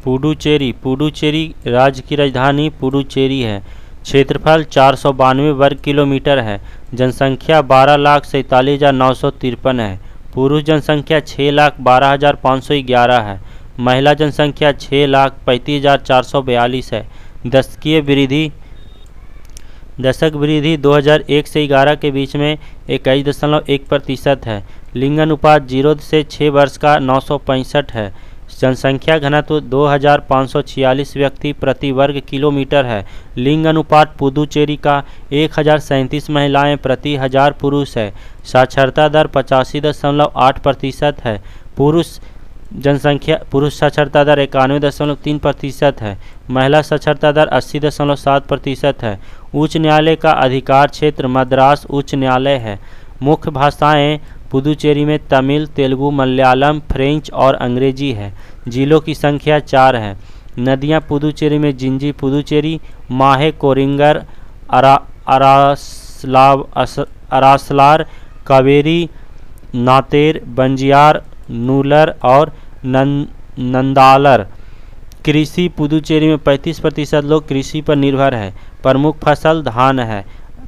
पुडुचेरी पुडुचेरी राज्य की राजधानी पुडुचेरी है। क्षेत्रफल 492 वर्ग किलोमीटर है। जनसंख्या 12,47,953 है। पुरुष जनसंख्या 6,12,511 है। महिला जनसंख्या 6,35,442 है। दशक वृद्धि 2001 से 11 के बीच में 21.1% है। लिंग अनुपात 0 से 6 वर्ष का 965 है। जनसंख्या घनत्व 2,546 व्यक्ति प्रति वर्ग किलोमीटर है। लिंग अनुपात पुदुचेरी का 1,037 महिलाएं प्रति 1000 पुरुष है। साक्षरता दर 85.8% है। पुरुष साक्षरता दर 91.3% है। महिला साक्षरता दर 80.7% है। उच्च न्यायालय का अधिकार क्षेत्र मद्रास उच्च न्यायालय है। मुख्य भाषाएं पुदुचेरी में तमिल, तेलुगु, मलयालम, फ्रेंच और अंग्रेजी है। जिलों की संख्या 4 है। नदियां पुदुचेरी में जिंजी पुदुचेरी, माहे, कोरिंगर, अरासलार, कावेरी, नातेर, बंजियार, नूलर और नंदालर। कृषि पुदुचेरी में 35% लोग कृषि पर निर्भर है। प्रमुख फसल धान है।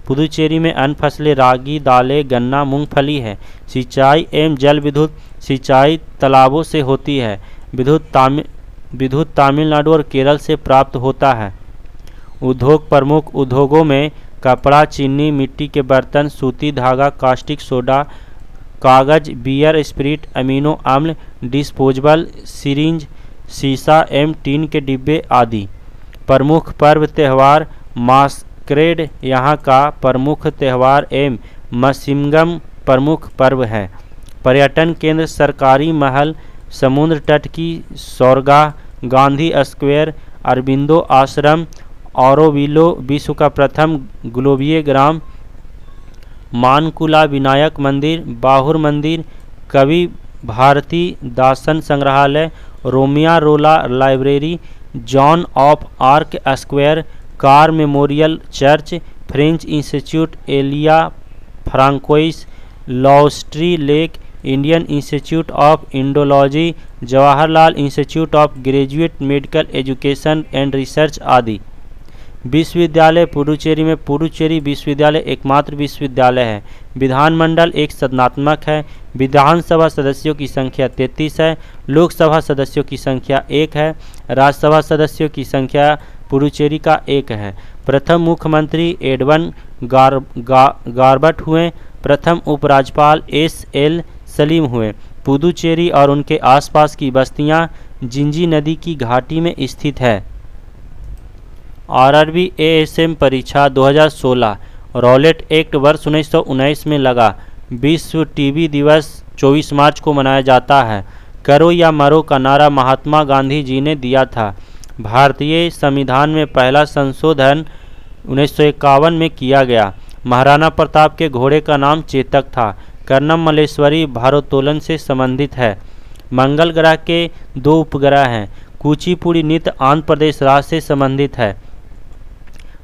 पुदुचेरी में अन्य फसलें रागी, दालें, गन्ना, मूंगफली है। सिंचाई एवं जल विद्युत सिंचाई तालाबों से होती है। विद्युत तमिलनाडु और केरल से प्राप्त होता है। उद्योग प्रमुख उद्योगों में कपड़ा, चीनी, मिट्टी के बर्तन, सूती धागा, कास्टिक सोडा, कागज, बियर, स्पिरिट, अमीनो अम्ल, डिस्पोजेबल सिरिंज, शीशा एवं टीन के डिब्बे आदि। प्रमुख पर्व त्यौहार मास्करेड यहाँ का प्रमुख त्यौहार एवं मसिमगम प्रमुख पर्व है। पर्यटन केंद्र सरकारी महल, समुद्र तट की सौरगाह, गांधी स्क्वायर, अरबिंदो आश्रम, औरोविलो, विश्व का प्रथम ग्लोबीय ग्राम, मानकुला विनायक मंदिर, बाहुर मंदिर, कवि भारती दासन संग्रहालय, रोमिया रोला library, Joan of Arc square, कार मेमोरियल चर्च, फ्रेंच इंस्टीट्यूट एलिया फ्रांकोइस, लॉस्ट्री lake, Indian institute of Indology, Jawaharlal institute of graduate medical education and research आदि। विश्वविद्यालय पुडुचेरी में पुडुचेरी विश्वविद्यालय एकमात्र विश्वविद्यालय है। विधानमंडल एक सदनात्मक है। विधानसभा सदस्यों की संख्या 33 है। लोकसभा सदस्यों की संख्या 1 है। राज्यसभा सदस्यों की संख्या पुडुचेरी का 1 है। प्रथम मुख्यमंत्री एडवन गारबट हुए। प्रथम उपराज्यपाल एस.एल. सलीम हुए। पुदुचेरी और उनके आसपास की बस्तियां जिंजी नदी की घाटी में स्थित है। आरआरबी एएसएम परीक्षा 2016 रॉलेट एक्ट वर्ष 1919 में लगा। विश्व टीबी दिवस 24 मार्च को मनाया जाता है। करो या मरो का नारा महात्मा गांधी जी ने दिया था। भारतीय संविधान में पहला संशोधन 1951 में किया गया। महाराणा प्रताप के घोड़े का नाम चेतक था। कर्णम मल्लेश्वरी भारोत्तोलन से संबंधित है। मंगल ग्रह के 2 उपग्रह हैं। कुचिपुड़ी नृत्य आंध्र प्रदेश राज्य से संबंधित है।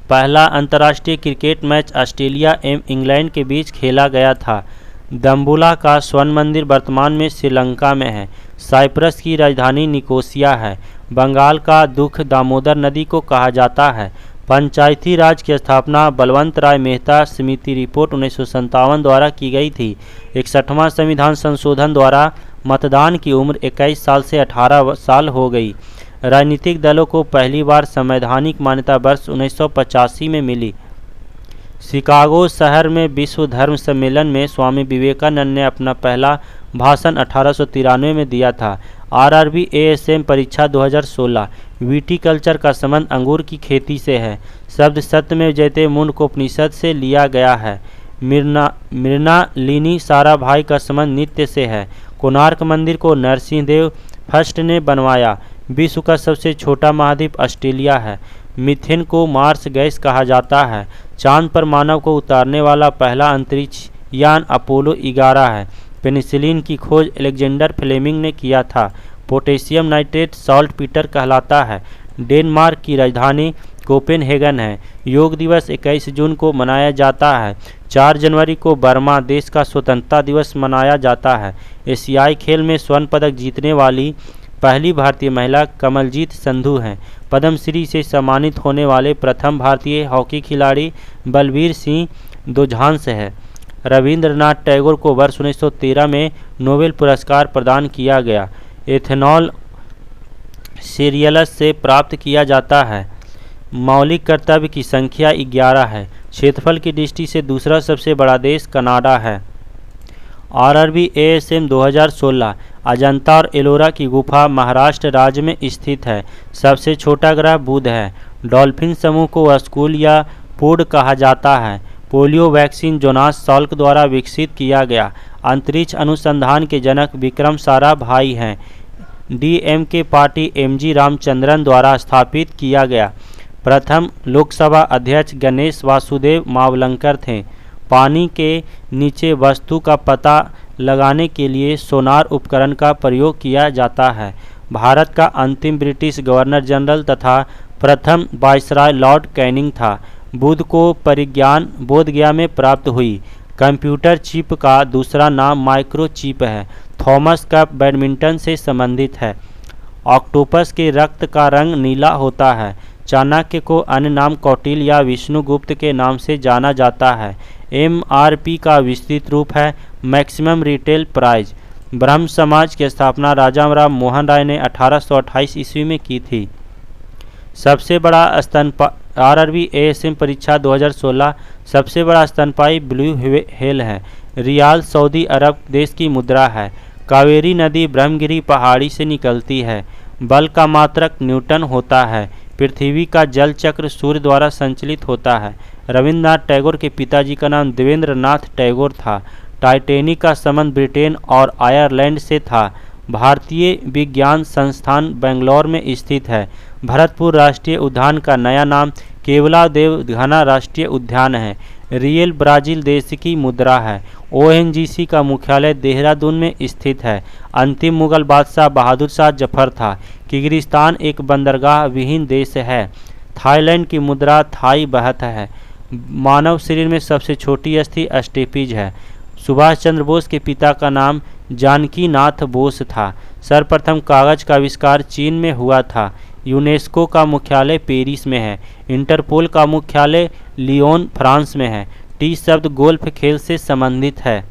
पहला अंतर्राष्ट्रीय क्रिकेट मैच ऑस्ट्रेलिया एवं इंग्लैंड के बीच खेला गया था। दम्बुला का स्वर्ण मंदिर वर्तमान में श्रीलंका में है। साइप्रस की राजधानी निकोसिया है। बंगाल का दुख दामोदर नदी को कहा जाता है। पंचायती राज की स्थापना बलवंत राय मेहता समिति रिपोर्ट 1957 द्वारा की गई थी। 61वां संविधान संशोधन द्वारा मतदान की उम्र 21 साल से 18 साल हो गई। राजनीतिक दलों को पहली बार संवैधानिक मान्यता वर्ष 1985 में मिली। शिकागो शहर में विश्व धर्म सम्मेलन में स्वामी विवेकानंद ने अपना पहला भाषण 1893 में दिया था। आरआरबी एएसएम परीक्षा 2016 विटीकल्चर का संबंध अंगूर की खेती से है। शब्द सत्यमेव जयते मुंडकोपनिषद से लिया गया है। मृणालिनी साराभाई का संबंध नित्य से है। कोणार्क मंदिर को नरसिंहदेव फर्स्ट ने बनवाया। विश्व का सबसे छोटा महाद्वीप ऑस्ट्रेलिया है। मीथेन को मार्स गैस कहा जाता है। चांद पर मानव को उतारने वाला पहला अंतरिक्ष यान अपोलो 11 है। पेनिसिलिन की खोज अलेक्जेंडर फ्लेमिंग ने किया था। पोटेशियम नाइट्रेट सॉल्ट पीटर कहलाता है। डेनमार्क की राजधानी कोपेनहेगन है। योग दिवस 21 जून को मनाया जाता है। 4 जनवरी को बर्मा देश का स्वतंत्रता दिवस मनाया जाता है। एशियाई खेल में स्वर्ण पदक जीतने वाली पहली भारतीय महिला कमलजीत संधू हैं। पद्मश्री से सम्मानित होने वाले प्रथम भारतीय हॉकी खिलाड़ी बलबीर सिंह दोझांस है। रविंद्रनाथ टैगोर को वर्ष 1913 में नोबेल पुरस्कार प्रदान किया गया। एथेनॉल सीरियल्स से प्राप्त किया जाता है। मौलिक कर्तव्य की संख्या 11 है। क्षेत्रफल की दृष्टि से दूसरा सबसे बड़ा देश कनाडा है। आरआरबी एएसएम 2016 अजंता और एलोरा की गुफा महाराष्ट्र राज्य में स्थित है। सबसे छोटा ग्रह बुध है। डॉल्फिन समूह को स्कूल या पूड कहा जाता है। पोलियो वैक्सीन जोनास सॉल्क द्वारा विकसित किया गया। अंतरिक्ष अनुसंधान के जनक विक्रम साराभाई हैं। डीएमके पार्टी एमजी रामचंद्रन द्वारा स्थापित किया गया। प्रथम लोकसभा अध्यक्ष गणेश वासुदेव मावलंकर थे। पानी के नीचे वस्तु का पता लगाने के लिए सोनार उपकरण का प्रयोग किया जाता है। भारत का अंतिम ब्रिटिश गवर्नर जनरल तथा प्रथम वायसराय लॉर्ड कैनिंग था। बुध को परिज्ञान बोधगया में प्राप्त हुई। कंप्यूटर चिप का दूसरा नाम माइक्रोचिप है। थॉमस कप बैडमिंटन से संबंधित है। ऑक्टोपस के रक्त का रंग नीला होता है। चाणक्य को अन्य नाम कौटिल्य या विष्णुगुप्त के नाम से जाना जाता है। एमआरपी का विस्तृत रूप है मैक्सिमम रिटेल प्राइस। ब्रह्म समाज की स्थापना राजा राम मोहन राय ने 1828 ईस्वी में की थी। सबसे बड़ा आरआरबी एएसएम परीक्षा 2016 सबसे बड़ा स्तनपायी ब्लू व्हेल है। रियाल सऊदी अरब देश की मुद्रा है। कावेरी नदी ब्रह्मगिरी पहाड़ी से निकलती है। बल का मात्रक न्यूटन होता है। पृथ्वी का जल चक्र सूर्य द्वारा संचालित होता है। रविंद्रनाथ टैगोर के पिताजी का नाम देवेंद्रनाथ टैगोर था। टाइटैनिक का संबंध ब्रिटेन और आयरलैंड से था। भारतीय विज्ञान संस्थान बेंगलोर में स्थित है। भरतपुर राष्ट्रीय उद्यान का नया नाम केवलादेव घना राष्ट्रीय उद्यान है। रियल ब्राज़ील देश की मुद्रा है। ओएनजीसी का मुख्यालय देहरादून में स्थित है। अंतिम मुगल बादशाह बहादुर शाह जफर था। किर्गिस्तान एक बंदरगाह विहीन देश है। थाईलैंड की मुद्रा थाई बहत है। मानव शरीर में सबसे छोटी अस्थि स्टेपीज है। सुभाष चंद्र बोस के पिता का नाम जानकीनाथ बोस था। सर्वप्रथम कागज का आविष्कार चीन में हुआ था। यूनेस्को का मुख्यालय पेरिस में है। इंटरपोल का मुख्यालय लियोन फ्रांस में है। टी शब्द गोल्फ खेल से संबंधित है।